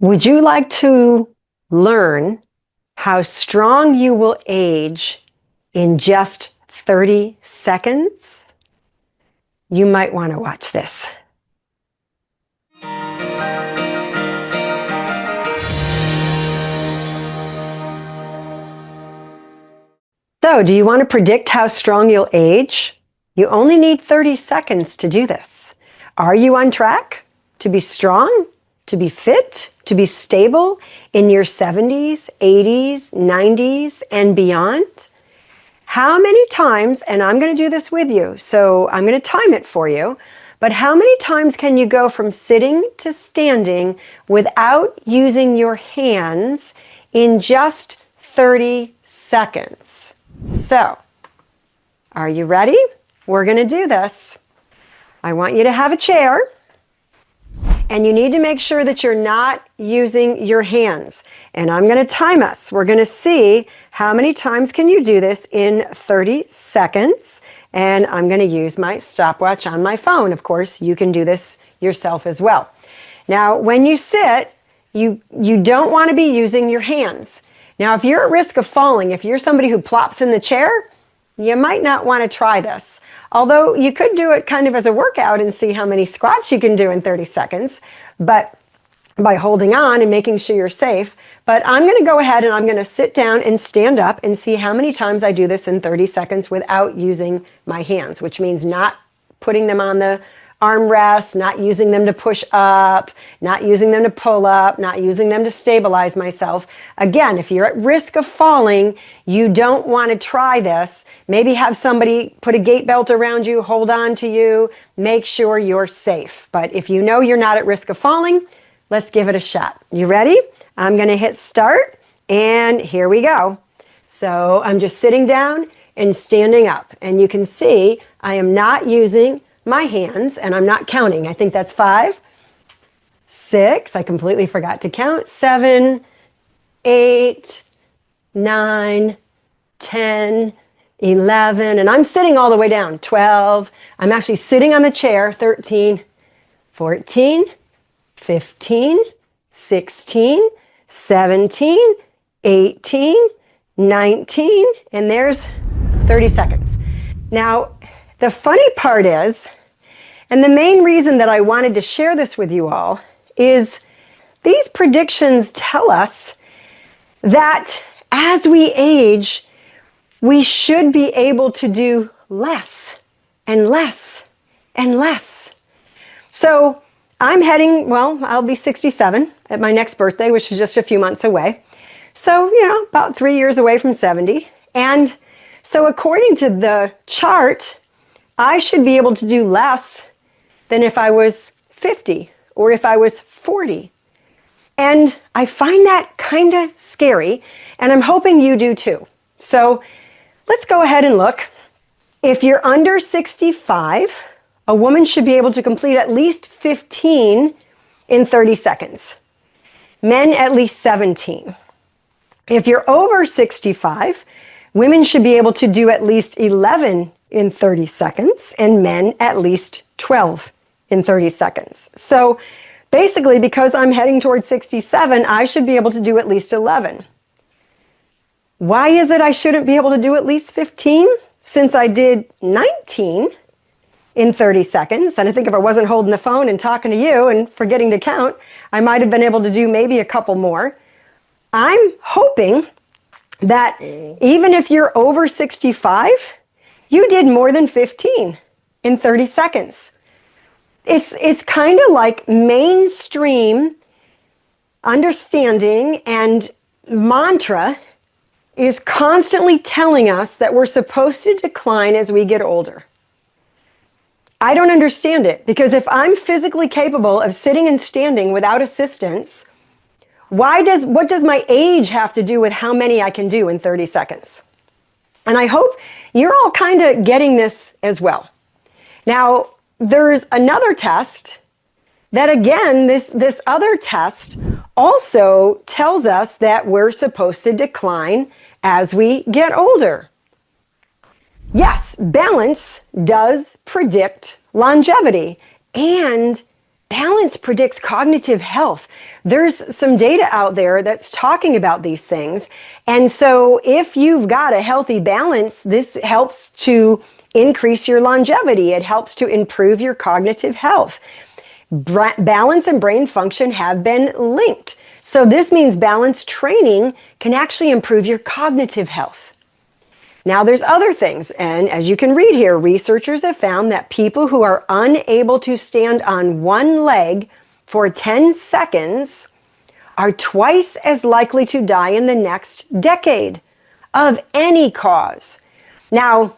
Would you like to learn how strong you will age in just 30 seconds? You might want to watch this. So, do you want to predict how strong you'll age? You only need 30 seconds to do this. Are you on track to be strong, to be fit, to be stable in your 70s, 80s, 90s, and beyond? How many times, and I'm going to do this with you, so I'm going to time it for you, but how many times can you go from sitting to standing without using your hands in just 30 seconds? So, are you ready? We're going to do this. I want you to have a chair, and you need to make sure that you're not using your hands. And I'm going to time us. We're going to see how many times can you do this in 30 seconds. And I'm going to use my stopwatch on my phone. Of course, you can do this yourself as well. Now, when you sit, you don't want to be using your hands. Now, if you're at risk of falling, if you're somebody who plops in the chair, you might not want to try this. Although you could do it kind of as a workout and see how many squats you can do in 30 seconds, but by holding on and making sure you're safe. But I'm going to go ahead and I'm going to sit down and stand up and see how many times I do this in 30 seconds without using my hands, which means not putting them on the armrest, not using them to push up, not using them to pull up, not using them to stabilize myself. Again, if you're at risk of falling, you don't want to try this. Maybe have somebody put a gait belt around you, hold on to you, make sure you're safe. But if you know you're not at risk of falling, let's give it a shot. You ready? I'm going to hit start, and here we go. So I'm just sitting down and standing up, and you can see I am not using my hands, and I'm not counting. I think that's 5, 6, I completely forgot to count, 7, 8, 9, 10, 11, and I'm sitting all the way down, 12, I'm actually sitting on the chair, 13, 14, 15, 16, 17, 18, 19, and there's 30 seconds. Now, the funny part is, and the main reason that I wanted to share this with you all, is these predictions tell us that as we age, we should be able to do less and less and less. So I'm heading, well, I'll be 67 at my next birthday, which is just a few months away. So, about 3 years away from 70. And so according to the chart, I should be able to do less than if I was 50 or if I was 40. And I find that kind of scary, and I'm hoping you do too. So let's go ahead and look. If you're under 65, a woman should be able to complete at least 15 in 30 seconds. Men, at least 17. If you're over 65, women should be able to do at least 11 in 30 seconds, and men at least 12 in 30 seconds. So basically, because I'm heading towards 67, I should be able to do at least 11. Why is it I shouldn't be able to do at least 15? Since I did 19 in 30 seconds, and I think if I wasn't holding the phone and talking to you and forgetting to count, I might have been able to do maybe a couple more. I'm hoping that even if you're over 65, you did more than 15 in 30 seconds. It's kind of like mainstream understanding and mantra is constantly telling us that we're supposed to decline as we get older. I don't understand it, because if I'm physically capable of sitting and standing without assistance, what does my age have to do with how many I can do in 30 seconds? And I hope you're all kind of getting this as well. Now, there's another test that, again, this other test also tells us that we're supposed to decline as we get older. Yes, balance does predict longevity, and balance predicts cognitive health. There's some data out there that's talking about these things. And so if you've got a healthy balance, this helps to increase your longevity. It helps to improve your cognitive health. Balance and brain function have been linked. So this means balance training can actually improve your cognitive health. Now, there's other things, and as you can read here, researchers have found that people who are unable to stand on one leg for 10 seconds are twice as likely to die in the next decade of any cause. Now,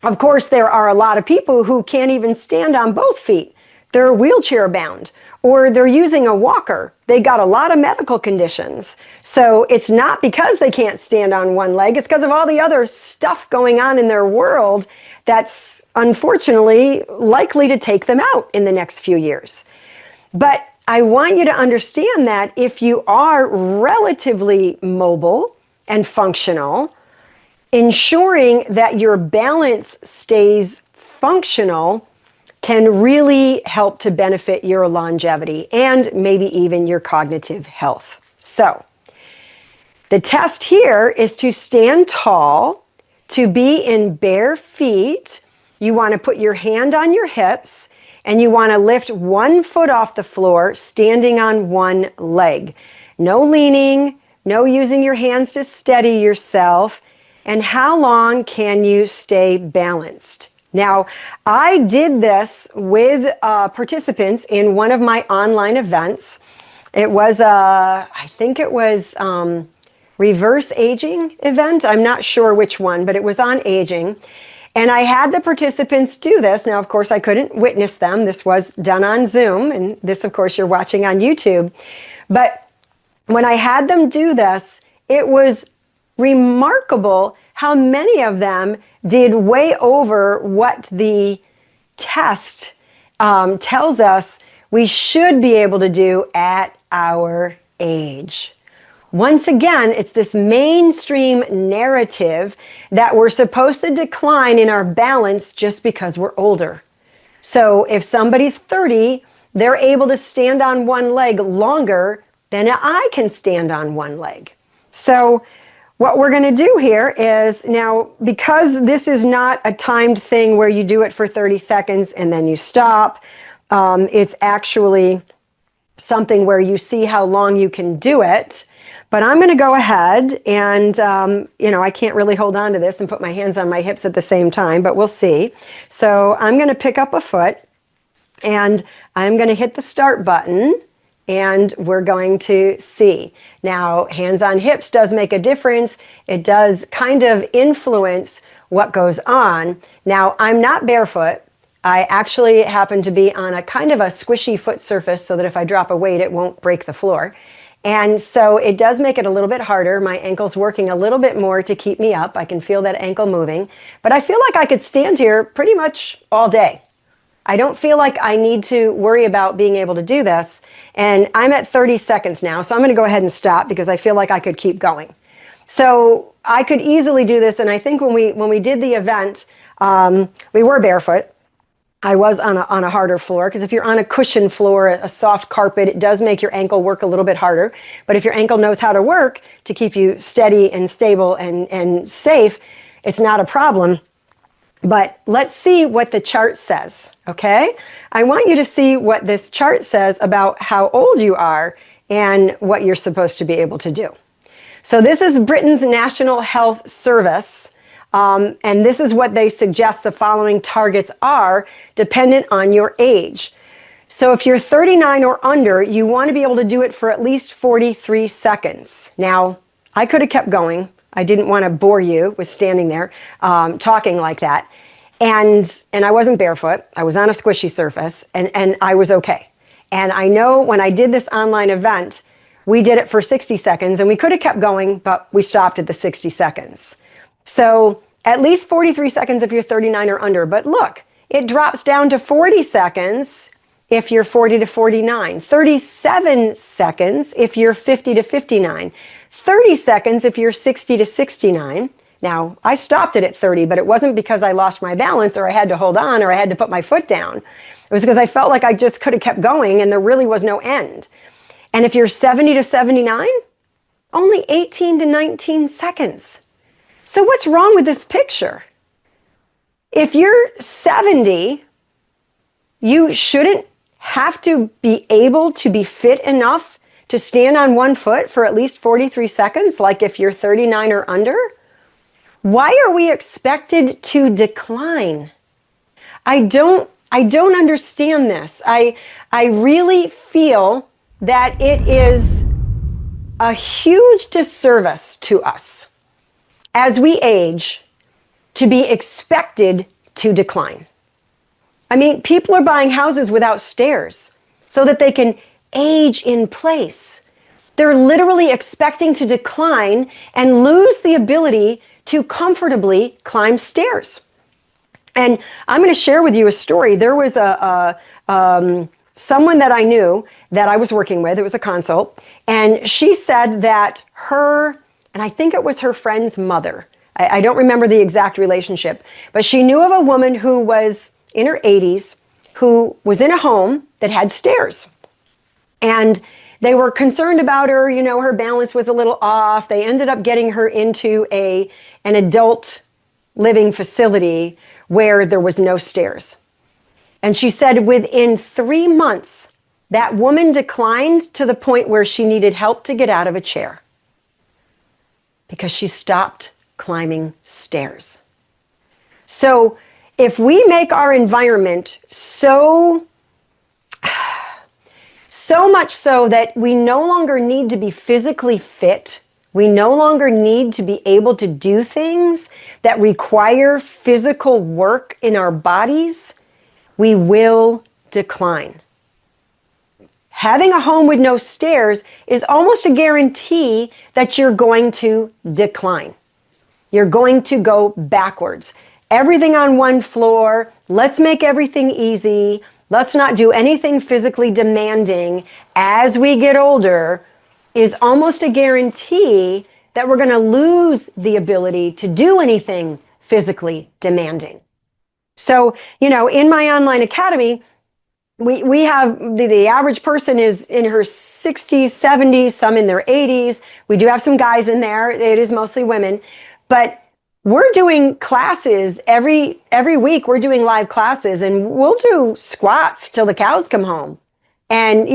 of course, there are a lot of people who can't even stand on both feet. They're wheelchair bound, or they're using a walker. They got a lot of medical conditions. So it's not because they can't stand on one leg, it's because of all the other stuff going on in their world that's unfortunately likely to take them out in the next few years. But I want you to understand that if you are relatively mobile and functional, ensuring that your balance stays functional can really help to benefit your longevity and maybe even your cognitive health. So, the test here is to stand tall, to be in bare feet. You want to put your hand on your hips, and you want to lift one foot off the floor, standing on one leg. No leaning, no using your hands to steady yourself. And how long can you stay balanced? Now, I did this with participants in one of my online events. It was I think it was reverse aging event. I'm not sure which one, but it was on aging. And I had the participants do this. Now, of course, I couldn't witness them. This was done on Zoom, and this, of course, you're watching on YouTube. But when I had them do this, it was remarkable how many of them did way over what the test tells us we should be able to do at our age. Once again, it's this mainstream narrative that we're supposed to decline in our balance just because we're older. So if somebody's 30, they're able to stand on one leg longer than I can stand on one leg. So what we're going to do here is, now, because this is not a timed thing where you do it for 30 seconds and then you stop, it's actually something where you see how long you can do it. But I'm going to go ahead and, I can't really hold on to this and put my hands on my hips at the same time, but we'll see. So I'm going to pick up a foot and I'm going to hit the start button. And we're going to see. Now, hands on hips does make a difference. It does kind of influence what goes on. Now, I'm not barefoot. I actually happen to be on a kind of a squishy foot surface so that if I drop a weight, it won't break the floor. And so it does make it a little bit harder. My ankle's working a little bit more to keep me up. I can feel that ankle moving. But I feel like I could stand here pretty much all day. I don't feel like I need to worry about being able to do this. And I'm at 30 seconds now, so I'm going to go ahead and stop because I feel like I could keep going. So I could easily do this, and I think when we did the event, we were barefoot. I was on a harder floor, because if you're on a cushion floor, a soft carpet, it does make your ankle work a little bit harder. But if your ankle knows how to work to keep you steady and stable and safe, it's not a problem. But let's see what the chart says, okay? I want you to see what this chart says about how old you are and what you're supposed to be able to do. So this is Britain's National Health Service, and this is what they suggest the following targets are dependent on your age. So if you're 39 or under, you want to be able to do it for at least 43 seconds. Now, I could have kept going. I didn't want to bore you with standing there talking like that. And I wasn't barefoot. I was on a squishy surface, and I was okay. And I know when I did this online event, we did it for 60 seconds, and we could have kept going, but we stopped at the 60 seconds. So at least 43 seconds if you're 39 or under. But look, it drops down to 40 seconds if you're 40 to 49, 37 seconds if you're 50 to 59, 30 seconds if you're 60 to 69. Now, I stopped it at 30, but it wasn't because I lost my balance or I had to hold on or I had to put my foot down. It was because I felt like I just could have kept going and there really was no end. And if you're 70 to 79, only 18 to 19 seconds. So what's wrong with this picture? If you're 70, you shouldn't have to be able to be fit enough to stand on one foot for at least 43 seconds, like if you're 39 or under. Why are we expected to decline? I don't understand this. I really feel that it is a huge disservice to us as we age to be expected to decline. I mean, people are buying houses without stairs so that they can age in place. They're literally expecting to decline and lose the ability to comfortably climb stairs. And I'm going to share with you a story. There was someone that I knew that I was working with. It was a consult. And she said that and I think it was her friend's mother. I don't remember the exact relationship, but she knew of a woman who was in her 80s who was in a home that had stairs. And they were concerned about her, her balance was a little off. They ended up getting her into an adult living facility where there was no stairs. And she said within 3 months, that woman declined to the point where she needed help to get out of a chair because she stopped climbing stairs. So if we make our environment so much so that we no longer need to be physically fit, we no longer need to be able to do things that require physical work in our bodies, we will decline. Having a home with no stairs is almost a guarantee that you're going to decline. You're going to go backwards. Everything on one floor, let's make everything easy. Let's not do anything physically demanding as we get older is almost a guarantee that we're going to lose the ability to do anything physically demanding. So, in my online academy, we have the average person is in her 60s, 70s, some in their 80s. We do have some guys in there. It is mostly women. But we're doing classes every week. We're doing live classes and we'll do squats till the cows come home. And,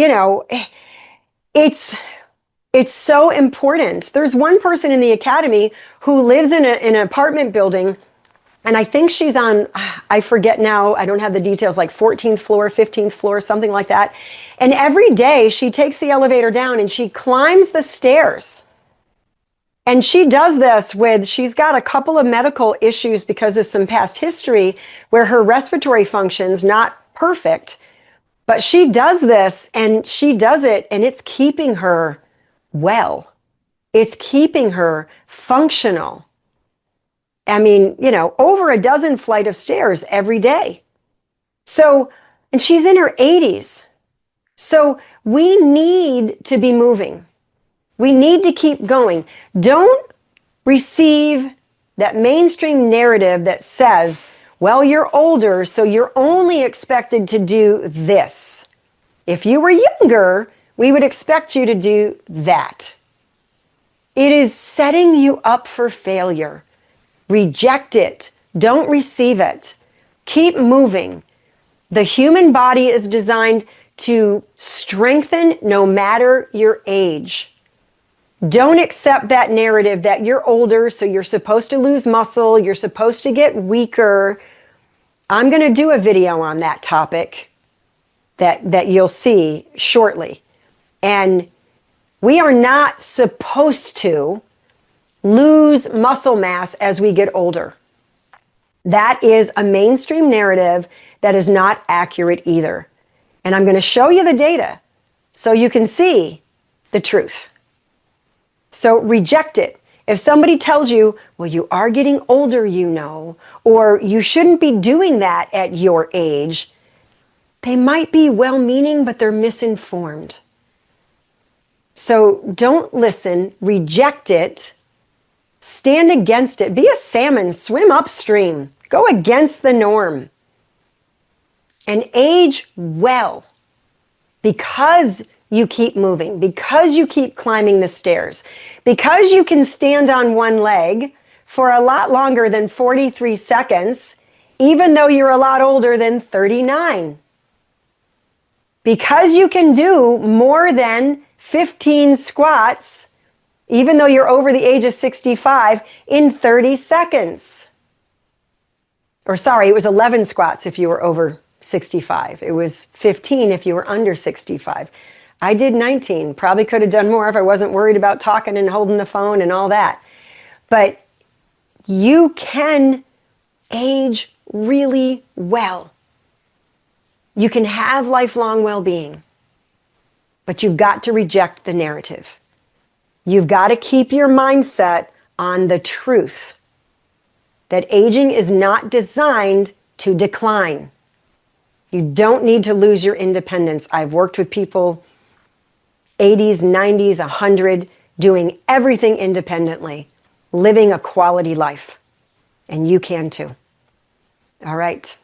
it's so important. There's one person in the academy who lives in an apartment building. And I think she's on, I forget now, I don't have the details, like 14th floor, 15th floor, something like that. And every day she takes the elevator down and she climbs the stairs. And she does this she's got a couple of medical issues because of some past history where her respiratory function's not perfect. But she does this and she does it and it's keeping her well. It's keeping her functional. I mean, over a dozen flight of stairs every day. So, and she's in her 80s. So we need to be moving. We need to keep going. Don't receive that mainstream narrative that says, well, you're older, so you're only expected to do this. If you were younger, we would expect you to do that. It is setting you up for failure. Reject it. Don't receive it. Keep moving. The human body is designed to strengthen no matter your age. Don't accept that narrative that you're older, so you're supposed to lose muscle, you're supposed to get weaker. I'm going to do a video on that topic that you'll see shortly. And we are not supposed to lose muscle mass as we get older. That is a mainstream narrative that is not accurate either. And I'm going to show you the data so you can see the truth. So reject it. If somebody tells you, well, you are getting older, or you shouldn't be doing that at your age, they might be well-meaning, but they're misinformed. So don't listen, reject it, stand against it, be a salmon, swim upstream, go against the norm. and age well because you keep moving, because you keep climbing the stairs, because you can stand on one leg for a lot longer than 43 seconds, even though you're a lot older than 39. Because you can do more than 15 squats, even though you're over the age of 65, in 30 seconds. Or sorry, it was 11 squats if you were over 65. It was 15 if you were under 65. I did 19. Probably could have done more if I wasn't worried about talking and holding the phone and all that. But you can age really well. You can have lifelong well-being, but you've got to reject the narrative. You've got to keep your mindset on the truth that aging is not designed to decline. You don't need to lose your independence. I've worked with people 80s, 90s, 100, doing everything independently, living a quality life. And you can too. All right.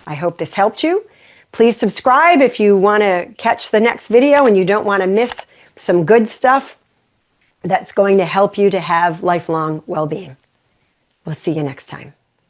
I hope this helped you. Please subscribe if you want to catch the next video and you don't want to miss some good stuff that's going to help you to have lifelong well-being. We'll see you next time.